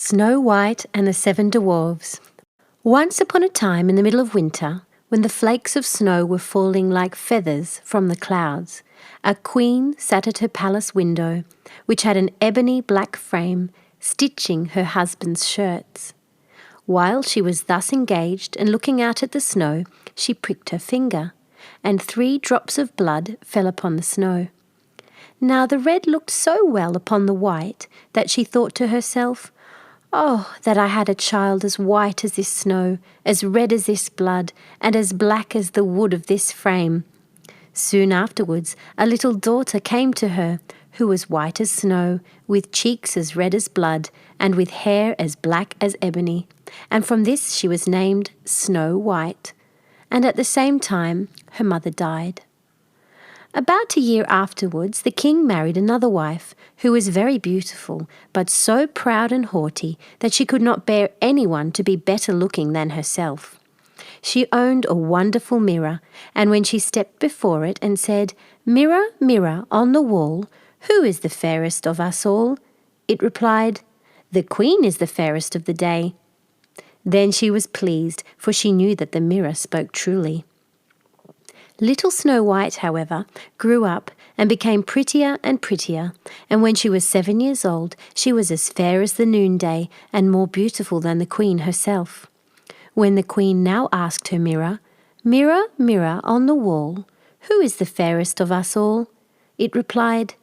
Snow White and the Seven Dwarves. Once upon a time in the middle of winter, when the flakes of snow were falling like feathers from the clouds, a queen sat at her palace window, which had an ebony black frame, stitching her husband's shirts. While she was thus engaged and looking out at the snow, she pricked her finger, and 3 drops of blood fell upon the snow. Now the red looked so well upon the white that she thought to herself, "Oh, that I had a child as white as this snow, as red as this blood, and as black as the wood of this frame." Soon afterwards a little daughter came to her, who was white as snow, with cheeks as red as blood, and with hair as black as ebony, and from this she was named Snow White. And at the same time her mother died. About a year afterwards the king married another wife, who was very beautiful, but so proud and haughty that she could not bear anyone to be better looking than herself. She owned a wonderful mirror, and when she stepped before it and said, "Mirror, mirror on the wall, who is the fairest of us all?" it replied, "The queen is the fairest of the day." Then she was pleased, for she knew that the mirror spoke truly. Little Snow White, however, grew up and became prettier and prettier, and when she was 7 years old, she was as fair as the noonday and more beautiful than the queen herself. When the queen now asked her mirror, "Mirror, mirror on the wall, who is the fairest of us all?" it replied,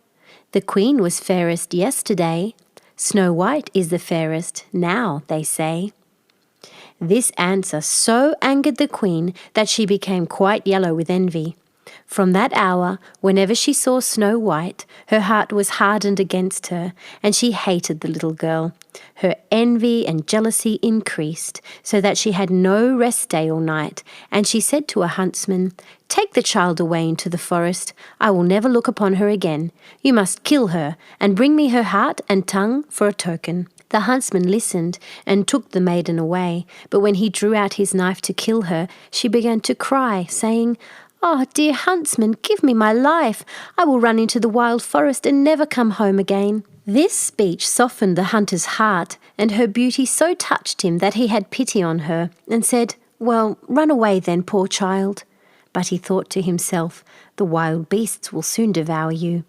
"The queen was fairest yesterday. Snow White is the fairest now, they say." This answer so angered the queen that she became quite yellow with envy. From that hour, whenever she saw Snow White, her heart was hardened against her, and she hated the little girl. Her envy and jealousy increased, so that she had no rest day or night, and she said to a huntsman, "Take the child away into the forest. I will never look upon her again. You must kill her, and bring me her heart and tongue for a token." The huntsman listened and took the maiden away, but when he drew out his knife to kill her, she began to cry, saying, "Oh, dear huntsman, give me my life. I will run into the wild forest and never come home again." This speech softened the hunter's heart, and her beauty so touched him that he had pity on her and said, "Well, run away then, poor child." But he thought to himself, "The wild beasts will soon devour you."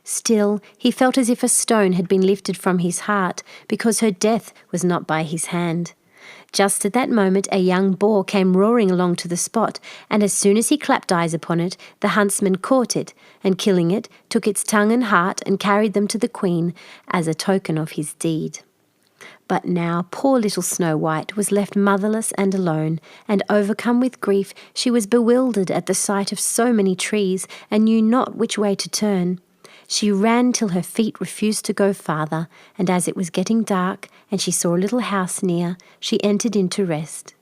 Still, he felt as if a stone had been lifted from his heart, because her death was not by his hand. Just at that moment a young boar came roaring along to the spot, and as soon as he clapped eyes upon it, the huntsman caught it, and killing it, took its tongue and heart and carried them to the queen as a token of his deed. But now poor little Snow White was left motherless and alone, and overcome with grief, she was bewildered at the sight of so many trees, and knew not which way to turn. She ran till her feet refused to go farther, and as it was getting dark and she saw a little house near, she entered in to rest.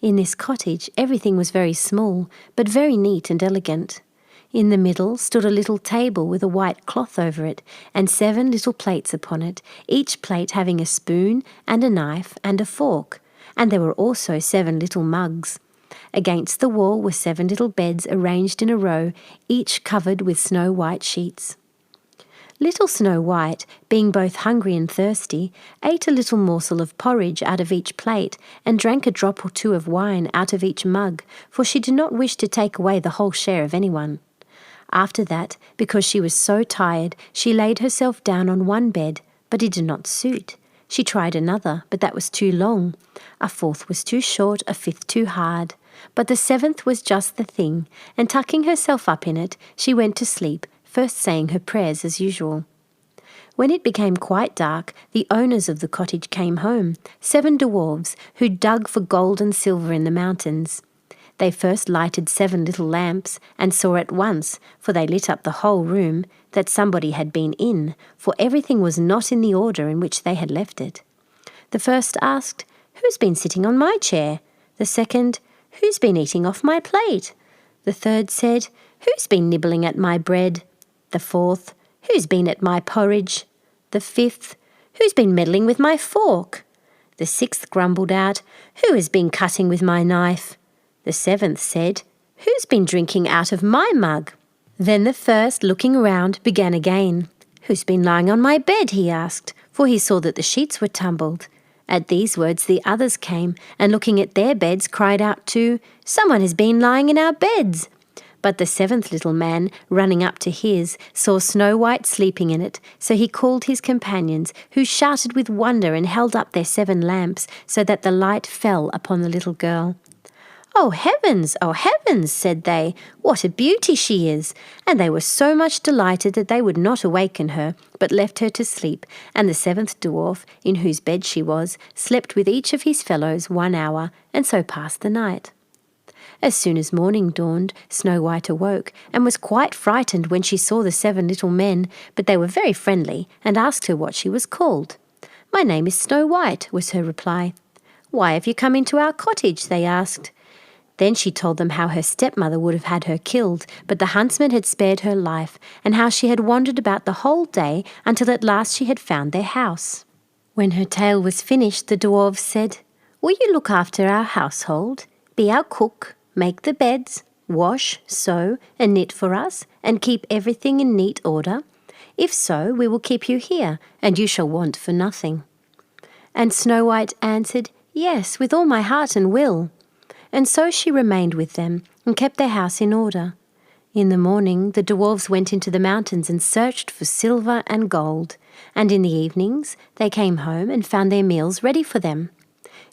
In this cottage everything was very small, but very neat and elegant. In the middle stood a little table with a white cloth over it, and 7 little plates upon it, each plate having a spoon and a knife and a fork, and there were also 7 little mugs. Against the wall were 7 little beds arranged in a row, each covered with snow white sheets. Little Snow White, being both hungry and thirsty, ate a little morsel of porridge out of each plate and drank a drop or 2 of wine out of each mug, for she did not wish to take away the whole share of anyone. After that, because she was so tired, she laid herself down on one bed, but it did not suit. She tried another, but that was too long. A 4th was too short, a 5th too hard. But the 7th was just the thing, and tucking herself up in it, she went to sleep, first saying her prayers as usual. When it became quite dark, the owners of the cottage came home, 7 dwarves who dug for gold and silver in the mountains. They first lighted 7 little lamps, and saw at once, for they lit up the whole room, that somebody had been in, for everything was not in the order in which they had left it. The first asked, "Who's been sitting on my chair?" The second, "Who's been eating off my plate?" The third said, "Who's been nibbling at my bread?" The 4th, "Who's been at my porridge?" The 5th, "Who's been meddling with my fork?" The 6th grumbled out, "Who has been cutting with my knife?" The 7th said, "Who's been drinking out of my mug?" Then the first, looking around, began again. "Who's been lying on my bed?" he asked, for he saw that the sheets were tumbled. At these words the others came, and looking at their beds cried out too, "Someone has been lying in our beds!" But the seventh little man, running up to his, saw Snow White sleeping in it, so he called his companions, who shouted with wonder and held up their 7 lamps, so that the light fell upon the little girl. "Oh heavens, said they, "what a beauty she is!" And they were so much delighted that they would not awaken her, but left her to sleep, and the 7th dwarf, in whose bed she was, slept with each of his fellows 1 hour, and so passed the night. As soon as morning dawned, Snow White awoke, and was quite frightened when she saw the 7 little men, but they were very friendly, and asked her what she was called. "My name is Snow White," was her reply. "Why have you come into our cottage?" they asked. Then she told them how her stepmother would have had her killed, but the huntsman had spared her life, and how she had wandered about the whole day until at last she had found their house. When her tale was finished, the dwarves said, "Will you look after our household, be our cook, make the beds, wash, sew, and knit for us, and keep everything in neat order? If so, we will keep you here, and you shall want for nothing." And Snow White answered, "Yes, with all my heart and will." And so she remained with them, and kept their house in order. In the morning the dwarves went into the mountains and searched for silver and gold, and in the evenings they came home and found their meals ready for them.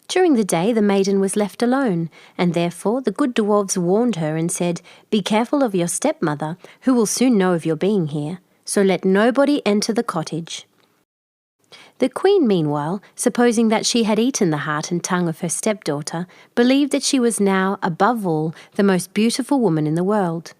During the day the maiden was left alone, and therefore the good dwarves warned her and said, "Be careful of your stepmother, who will soon know of your being here, so let nobody enter the cottage." The queen, meanwhile, supposing that she had eaten the heart and tongue of her stepdaughter, believed that she was now, above all, the most beautiful woman in the world.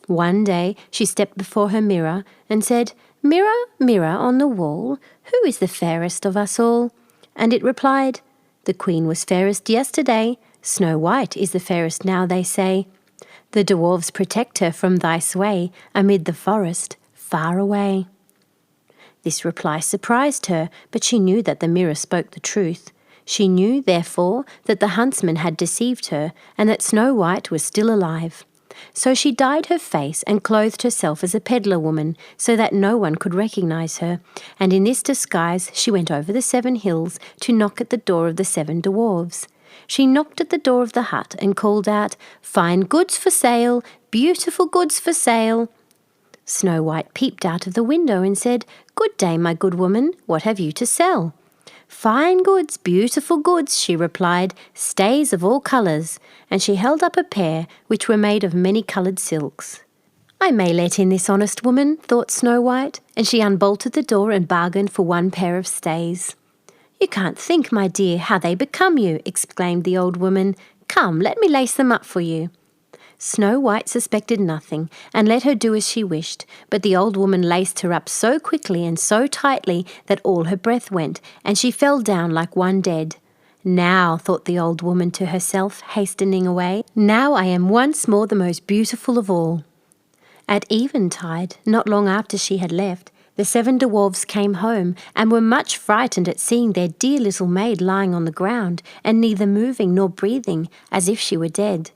One day she stepped before her mirror and said, "Mirror, mirror on the wall, who is the fairest of us all?" And it replied, "The queen was fairest yesterday, Snow White is the fairest now, they say. The dwarves protect her from thy sway, amid the forest, far away." This reply surprised her, but she knew that the mirror spoke the truth. She knew, therefore, that the huntsman had deceived her, and that Snow White was still alive. So she dyed her face and clothed herself as a peddler woman, so that no one could recognize her, and in this disguise she went over the 7 hills to knock at the door of the 7 dwarves. She knocked at the door of the hut and called out, "Fine goods for sale, beautiful goods for sale." Snow White peeped out of the window and said, "Good day, my good woman, what have you to sell?" "Fine goods, beautiful goods," she replied, "stays of all colours," and she held up a pair which were made of many-coloured silks. "I may let in this honest woman," thought Snow White, and she unbolted the door and bargained for 1 pair of stays. "You can't think, my dear, how they become you," exclaimed the old woman. "Come, let me lace them up for you." Snow White suspected nothing, and let her do as she wished, but the old woman laced her up so quickly and so tightly that all her breath went, and she fell down like one dead. "Now," thought the old woman to herself, hastening away, "now I am once more the most beautiful of all." At eventide, not long after she had left, the 7 dwarves came home, and were much frightened at seeing their dear little maid lying on the ground, and neither moving nor breathing, as if she were dead.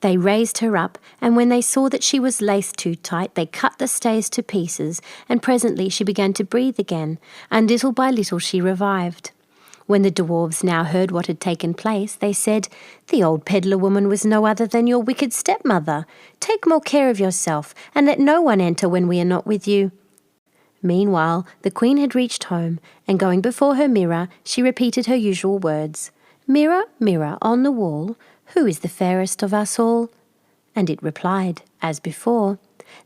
They raised her up, and when they saw that she was laced too tight, they cut the stays to pieces, and presently she began to breathe again, and little by little she revived. When the dwarves now heard what had taken place, they said, "The old peddler woman was no other than your wicked stepmother. Take more care of yourself, and let no one enter when we are not with you." Meanwhile, the queen had reached home, and going before her mirror, she repeated her usual words, "Mirror, mirror on the wall, who is the fairest of us all?" And it replied, as before,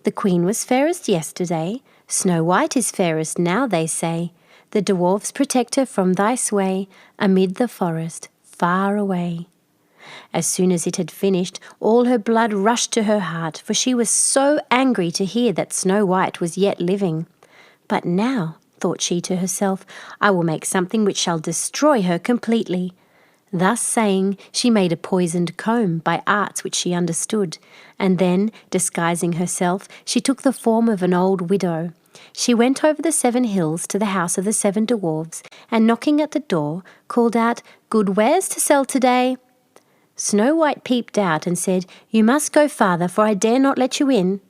"The queen was fairest yesterday, Snow White is fairest now, they say. The dwarfs protect her from thy sway, amid the forest, far away." As soon as it had finished, all her blood rushed to her heart, for she was so angry to hear that Snow White was yet living. "But now," thought she to herself, "I will make something which shall destroy her completely." Thus saying, she made a poisoned comb by arts which she understood, and then, disguising herself, she took the form of an old widow. She went over the 7 hills to the house of the 7 dwarves, and knocking at the door, called out, "Good wares to sell today." Snow White peeped out and said, "You must go farther, for I dare not let you in."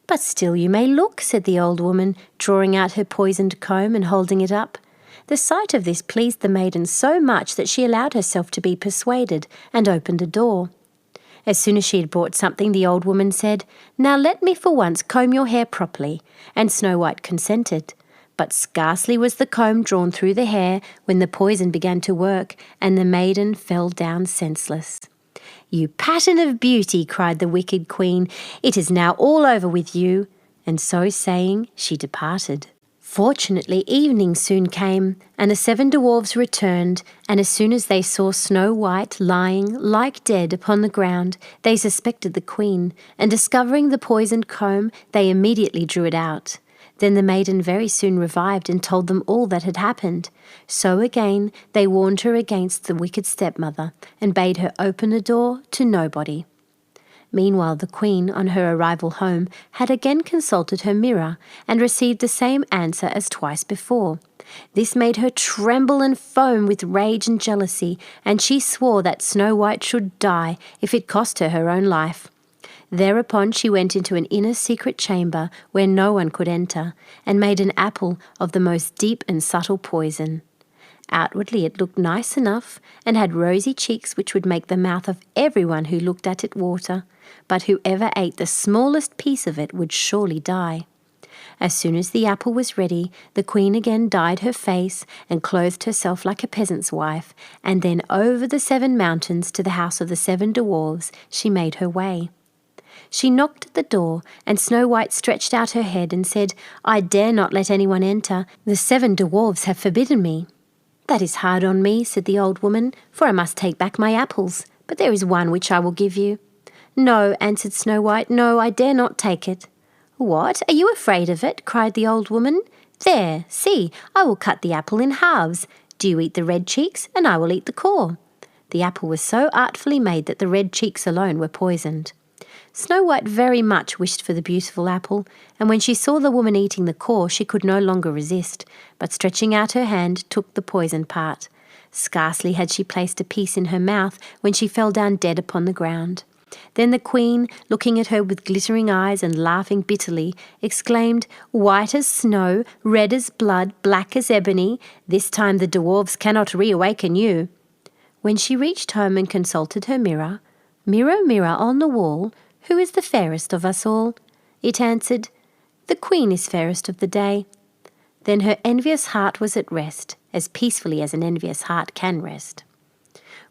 "But still you may look," said the old woman, drawing out her poisoned comb and holding it up. The sight of this pleased the maiden so much that she allowed herself to be persuaded and opened a door. As soon as she had brought something, the old woman said, "Now let me for once comb your hair properly," and Snow White consented. But scarcely was the comb drawn through the hair when the poison began to work, and the maiden fell down senseless. "You pattern of beauty," cried the wicked queen, "it is now all over with you." And so saying, she departed. Fortunately, evening soon came, and the 7 dwarves returned, and as soon as they saw Snow White lying like dead upon the ground, they suspected the queen, and discovering the poisoned comb, they immediately drew it out. Then the maiden very soon revived and told them all that had happened. So again they warned her against the wicked stepmother, and bade her open the door to nobody. Meanwhile the queen, on her arrival home, had again consulted her mirror, and received the same answer as twice before. This made her tremble and foam with rage and jealousy, and she swore that Snow White should die if it cost her her own life. Thereupon she went into an inner secret chamber where no one could enter, and made an apple of the most deep and subtle poison. Outwardly it looked nice enough, and had rosy cheeks which would make the mouth of everyone who looked at it water, but whoever ate the smallest piece of it would surely die. As soon as the apple was ready, the queen again dyed her face and clothed herself like a peasant's wife, and then over the 7 mountains to the house of the 7 dwarves she made her way. She knocked at the door, and Snow White stretched out her head and said, "I dare not let anyone enter. The 7 dwarves have forbidden me." "That is hard on me," said the old woman, "for I must take back my apples, but there is one which I will give you." "No," answered Snow White, "no, I dare not take it." "What, are you afraid of it?" cried the old woman. "There, see, I will cut the apple in halves. Do you eat the red cheeks, and I will eat the core." The apple was so artfully made that the red cheeks alone were poisoned. Snow White very much wished for the beautiful apple, and when she saw the woman eating the core, she could no longer resist, but stretching out her hand, took the poisoned part. Scarcely had she placed a piece in her mouth when she fell down dead upon the ground. Then the queen, looking at her with glittering eyes and laughing bitterly, exclaimed, "White as snow, red as blood, black as ebony, this time the dwarves cannot reawaken you." When she reached home and consulted her mirror, "Mirror, mirror on the wall, who is the fairest of us all?" It answered, "The queen is fairest of the day." Then her envious heart was at rest, as peacefully as an envious heart can rest.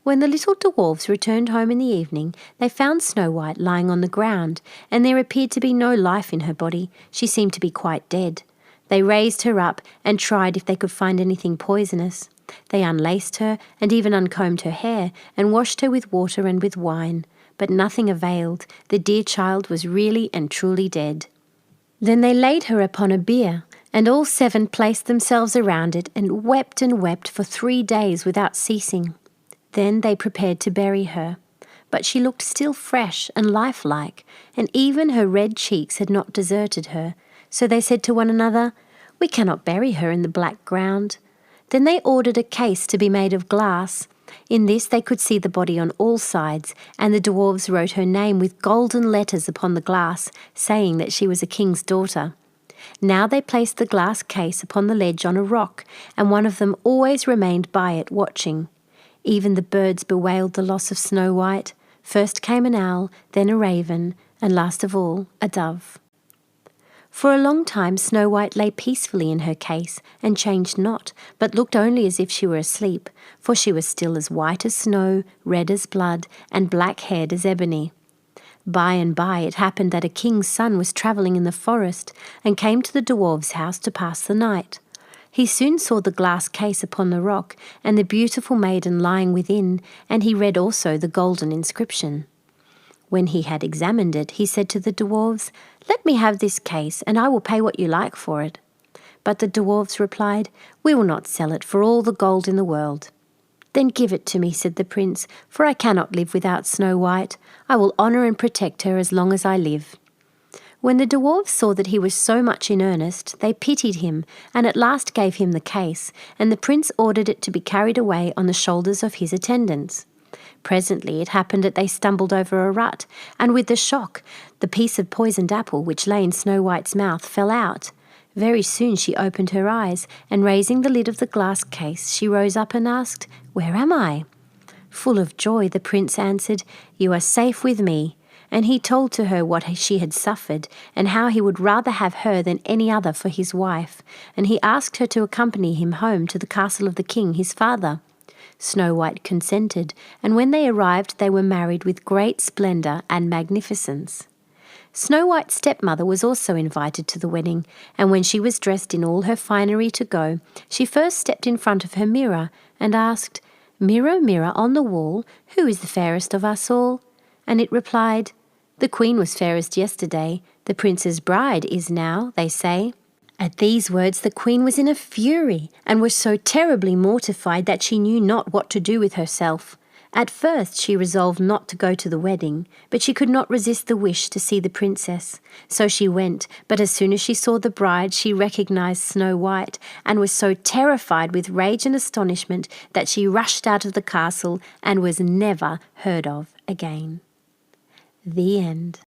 When the little dwarfs returned home in the evening, they found Snow White lying on the ground, and there appeared to be no life in her body. She seemed to be quite dead. They raised her up and tried if they could find anything poisonous. They unlaced her and even uncombed her hair, and washed her with water and with wine. But nothing availed. The dear child was really and truly dead. Then they laid her upon a bier, and all 7 placed themselves around it and wept for 3 days without ceasing. Then they prepared to bury her. But she looked still fresh and lifelike, and even her red cheeks had not deserted her. So they said to one another, "We cannot bury her in the black ground." Then they ordered a case to be made of glass. In this they could see the body on all sides, and the dwarves wrote her name with golden letters upon the glass, saying that she was a king's daughter. Now they placed the glass case upon the ledge on a rock, and one of them always remained by it watching. Even the birds bewailed the loss of Snow White. First came an owl, then a raven, and last of all a dove. For a long time Snow White lay peacefully in her case, and changed not, but looked only as if she were asleep, for she was still as white as snow, red as blood, and black-haired as ebony. By and by it happened that a king's son was travelling in the forest, and came to the dwarf's house to pass the night. He soon saw the glass case upon the rock, and the beautiful maiden lying within, and he read also the golden inscription. When he had examined it, he said to the dwarves, "Let me have this case, and I will pay what you like for it." But the dwarves replied, "We will not sell it for all the gold in the world." "Then give it to me," said the prince, "for I cannot live without Snow White. I will honour and protect her as long as I live." When the dwarves saw that he was so much in earnest, they pitied him, and at last gave him the case, and the prince ordered it to be carried away on the shoulders of his attendants. Presently it happened that they stumbled over a rut, and with the shock the piece of poisoned apple which lay in Snow White's mouth fell out. Very soon she opened her eyes, and raising the lid of the glass case, she rose up and asked, "Where am I?" Full of joy, the prince answered, "You are safe with me." And he told to her what she had suffered, and how he would rather have her than any other for his wife, and he asked her to accompany him home to the castle of the king, his father. Snow White consented, and when they arrived they were married with great splendour and magnificence. Snow White's stepmother was also invited to the wedding, and when she was dressed in all her finery to go, she first stepped in front of her mirror and asked, "Mirror, mirror on the wall, who is the fairest of us all?" And it replied, "The queen was fairest yesterday, the prince's bride is now, they say." At these words the queen was in a fury, and was so terribly mortified that she knew not what to do with herself. At first she resolved not to go to the wedding, but she could not resist the wish to see the princess. So she went, but as soon as she saw the bride she recognised Snow White, and was so terrified with rage and astonishment that she rushed out of the castle and was never heard of again. The end.